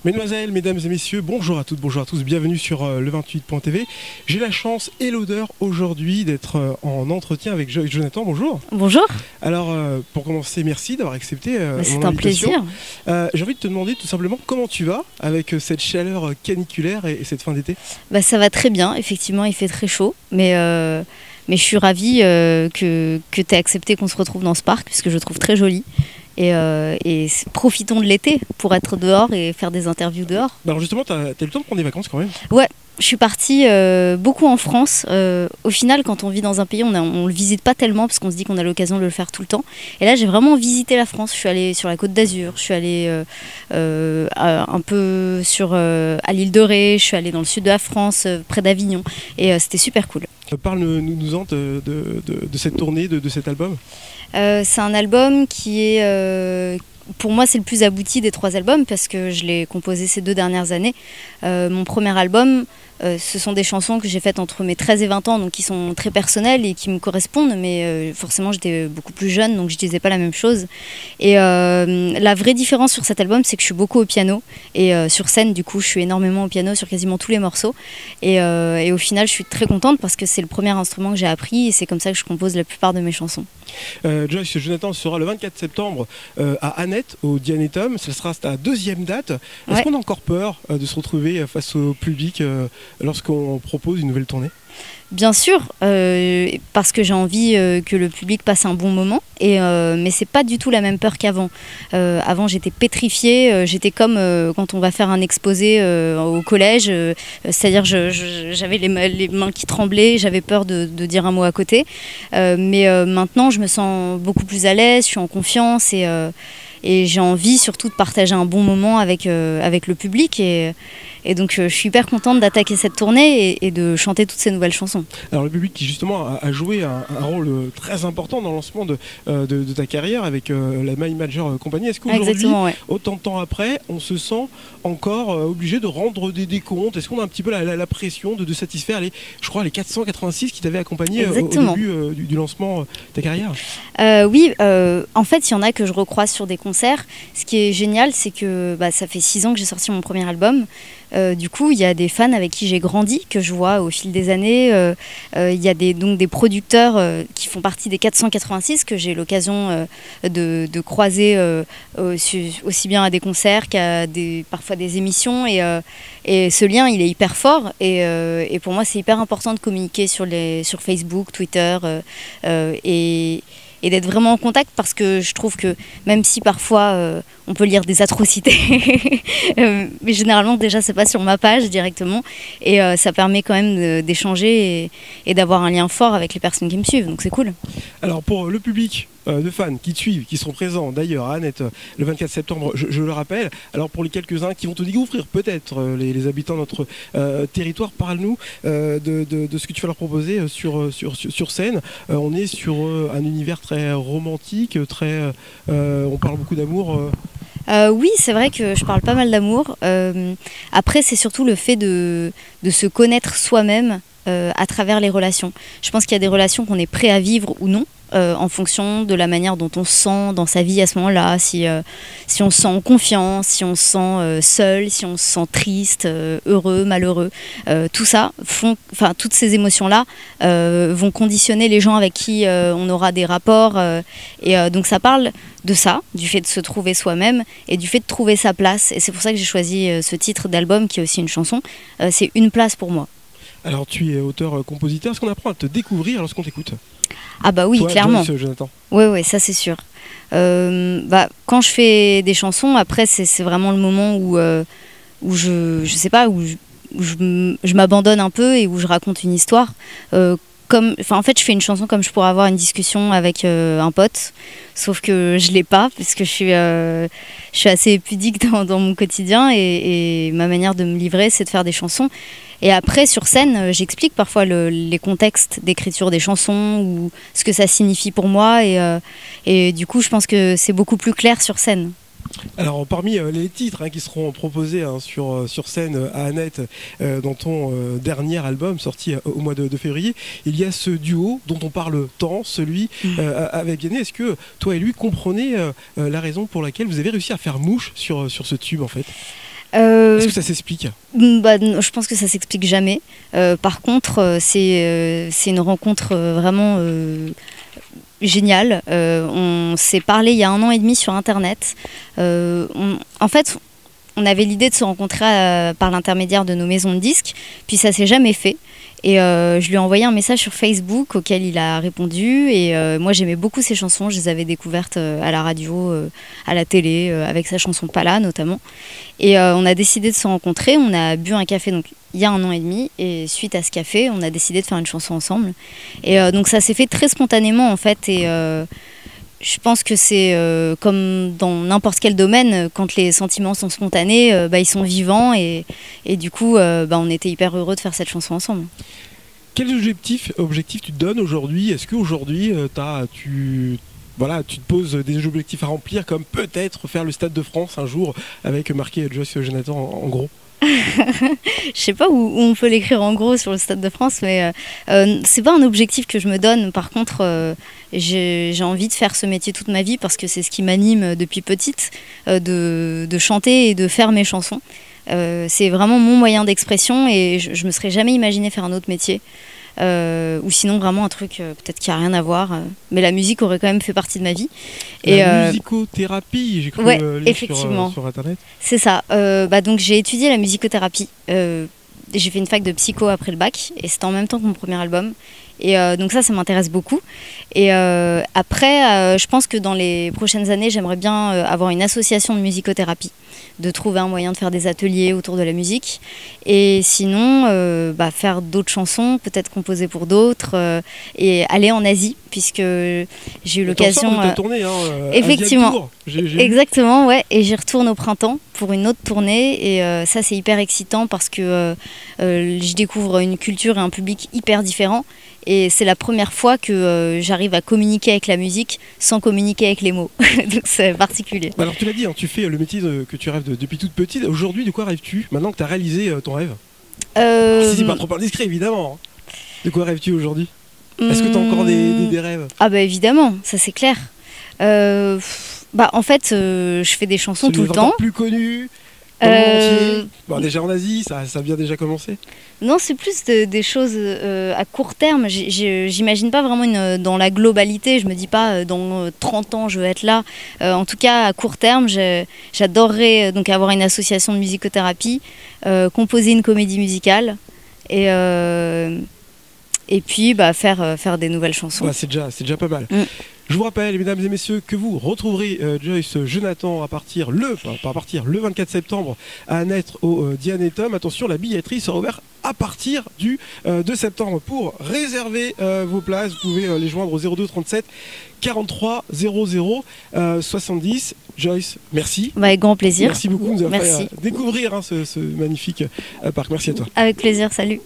Mesdemoiselles, mesdames et messieurs, bonjour à toutes, bonjour à tous, bienvenue sur le 28.tv. J'ai la chance et l'honneur aujourd'hui d'être en entretien avec Jonathan, bonjour. Bonjour. Alors, pour commencer, merci d'avoir accepté c'est un plaisir. J'ai envie de te demander tout simplement comment tu vas avec cette chaleur caniculaire et cette fin d'été. Ça va très bien, effectivement il fait très chaud, mais je suis ravie que tu aies accepté qu'on se retrouve dans ce parc, puisque je le trouve très joli. Et profitons de l'été pour être dehors et faire des interviews dehors. Alors justement, tu as eu le temps de prendre des vacances quand même? Ouais, je suis partie beaucoup en France. Au final, quand on vit dans un pays, on le visite pas tellement parce qu'on se dit qu'on a l'occasion de le faire tout le temps. Et là, j'ai vraiment visité la France. Je suis allée sur la Côte d'Azur, je suis allée un peu à l'île de Ré, je suis allée dans le sud de la France, près d'Avignon. Et c'était super cool. Parle-nous-en de cette tournée, de cet album. C'est un album qui est, pour moi, c'est le plus abouti des 3 albums parce que je l'ai composé ces 2 dernières années. Mon premier album, ce sont des chansons que j'ai faites entre mes 13 et 20 ans, donc qui sont très personnelles et qui me correspondent, mais forcément j'étais beaucoup plus jeune, donc je disais pas la même chose. Et la vraie différence sur cet album, c'est que je suis beaucoup au piano, et sur scène, du coup, je suis énormément au piano sur quasiment tous les morceaux. Et au final, je suis très contente parce que c'est le premier instrument que j'ai appris, et c'est comme ça que je compose la plupart de mes chansons. Jonathan sera le 24 septembre à Annette, au Dianetum. Ce sera ta 2e date. Est-ce qu'on a encore peur de se retrouver face au public lorsqu'on propose une nouvelle tournée? Bien sûr, parce que j'ai envie que le public passe un bon moment, mais c'est pas du tout la même peur qu'avant. Avant j'étais pétrifiée, j'étais comme quand on va faire un exposé au collège, c'est-à-dire j'avais les mains qui tremblaient, j'avais peur de dire un mot à côté, mais maintenant je me sens beaucoup plus à l'aise, je suis en confiance et j'ai envie surtout de partager un bon moment avec le public et donc je suis hyper contente d'attaquer cette tournée et de chanter toutes ces nouvelles chansons. Alors le public qui justement a joué un rôle très important dans le lancement de ta carrière avec la My Major Company. Est-ce qu'aujourd'hui, autant de temps après, on se sent encore obligé de rendre des comptes? Est-ce qu'on a un petit peu la pression de satisfaire les 486 qui t'avaient accompagné au début du lancement de ta carrière? Oui, en fait il y en a que je recroise sur des concerts. Ce qui est génial, c'est que ça fait 6 ans que j'ai sorti mon premier album. Du coup, il y a des fans avec qui j'ai grandi, que je vois au fil des années. Il y a donc des producteurs qui font partie des 486 que j'ai l'occasion de croiser aussi bien à des concerts qu'à parfois des émissions. Et ce lien, il est hyper fort. Et pour moi, c'est hyper important de communiquer sur Facebook, Twitter et d'être vraiment en contact, parce que je trouve que même si parfois on peut lire des atrocités, mais généralement déjà c'est pas sur ma page directement, et ça permet quand même d'échanger et d'avoir un lien fort avec les personnes qui me suivent, donc c'est cool. Alors pour le public de fans qui te suivent, qui seront présents d'ailleurs à Annette le 24 septembre, je le rappelle. Alors pour les quelques-uns qui vont te découvrir peut-être, les habitants de notre territoire, parle-nous de ce que tu vas leur proposer sur scène. On est sur un univers très romantique, on parle beaucoup d'amour. Oui, c'est vrai que je parle pas mal d'amour. Après, c'est surtout le fait de se connaître soi-même à travers les relations. Je pense qu'il y a des relations qu'on est prêt à vivre ou non, en fonction de la manière dont on se sent dans sa vie à ce moment-là, si on se sent en confiance, si on se sent seul, si on se sent triste, heureux, malheureux. Tout ça, toutes ces émotions-là vont conditionner les gens avec qui on aura des rapports. Donc ça parle de ça, du fait de se trouver soi-même et du fait de trouver sa place. Et c'est pour ça que j'ai choisi ce titre d'album qui est aussi une chanson. C'est Une place pour moi. Alors tu es auteur-compositeur, est-ce qu'on apprend à te découvrir lorsqu'on t'écoute? Ah bah oui, clairement. Jonathan. Oui, ça c'est sûr. Quand je fais des chansons, après c'est vraiment le moment où je sais pas, où je m'abandonne un peu et où je raconte une histoire. En fait, je fais une chanson comme je pourrais avoir une discussion avec un pote, sauf que je l'ai pas, parce que je suis assez pudique dans mon quotidien, et ma manière de me livrer, c'est de faire des chansons. Et après, sur scène, j'explique parfois les contextes d'écriture des chansons ou ce que ça signifie pour moi. Et du coup, je pense que c'est beaucoup plus clair sur scène. Alors parmi les titres qui seront proposés sur scène à Annette dans ton dernier album sorti au mois de février, il y a ce duo dont on parle tant, celui avec Vianney. Est-ce que toi et lui comprenez la raison pour laquelle vous avez réussi à faire mouche sur ce tube en fait? Est-ce que ça s'explique? Je pense que ça s'explique jamais. Par contre, c'est une rencontre vraiment géniale. On s'est parlé il y a 1 an et demi sur Internet. En fait, on avait l'idée de se rencontrer par l'intermédiaire de nos maisons de disques, puis ça s'est jamais fait. Et je lui ai envoyé un message sur Facebook auquel il a répondu. Et moi, j'aimais beaucoup ses chansons. Je les avais découvertes à la radio, à la télé, avec sa chanson Pala notamment. Et on a décidé de se rencontrer. On a bu un café donc, il y a 1 an et demi. Et suite à ce café, on a décidé de faire une chanson ensemble. Et donc ça s'est fait très spontanément en fait. Et je pense que c'est comme dans n'importe quel domaine, quand les sentiments sont spontanés, ils sont vivants et du coup on était hyper heureux de faire cette chanson ensemble. Quel objectif tu te donnes aujourd'hui? Est-ce qu'aujourd'hui tu te poses des objectifs à remplir, comme peut-être faire le Stade de France un jour avec marqué Joyce Jonathan en gros? Je sais pas où on peut l'écrire en gros sur le Stade de France, mais c'est pas un objectif que je me donne. Par contre, j'ai envie de faire ce métier toute ma vie parce que c'est ce qui m'anime depuis petite, de chanter et de faire mes chansons. C'est vraiment mon moyen d'expression et je me serais jamais imaginé faire un autre métier. Ou sinon vraiment un truc peut-être qui a rien à voir, mais la musique aurait quand même fait partie de ma vie. La musicothérapie, j'ai cru effectivement. Sur internet. C'est ça. Donc j'ai étudié la musicothérapie. J'ai fait une fac de psycho après le bac et c'était en même temps que mon premier album. Et donc ça m'intéresse beaucoup. Et après, je pense que dans les prochaines années, j'aimerais bien avoir une association de musicothérapie, de trouver un moyen de faire des ateliers autour de la musique. Et sinon, faire d'autres chansons, peut-être composer pour d'autres, et aller en Asie, puisque j'ai eu l'occasion... effectivement, exactement, ouais. Et j'y retourne au printemps pour une autre tournée. Et ça, c'est hyper excitant parce que j'y découvre une culture et un public hyper différents. Et c'est la première fois que j'arrive à communiquer avec la musique sans communiquer avec les mots. Donc c'est particulier. Alors tu l'as dit, tu fais le métier que tu rêves depuis toute petite. Aujourd'hui, de quoi rêves-tu maintenant que tu as réalisé ton rêve? Si c'est pas trop indiscret, évidemment. De quoi rêves-tu aujourd'hui? Est-ce que tu as encore des rêves? Ah bah évidemment, ça c'est clair. En fait, je fais des chansons tout le temps. Plus connu. Déjà en Asie, ça vient déjà commencer. Non, c'est plus des choses à court terme. J'imagine pas vraiment dans la globalité. Je me dis pas dans 30 ans je veux être là. En tout cas, à court terme, j'adorerais donc avoir une association de musicothérapie, composer une comédie musicale et puis faire des nouvelles chansons. Ouais, c'est déjà pas mal. Je vous rappelle, mesdames et messieurs, que vous retrouverez Joyce Jonathan le 24 septembre à Annette au Dianetum. Attention, la billetterie sera ouverte à partir du 2 septembre. Pour réserver vos places, vous pouvez les joindre au 02 37 43 00 70. Joyce, merci. Avec grand plaisir. Merci beaucoup de nous avoir fait découvrir ce magnifique parc. Merci à toi. Avec plaisir, salut.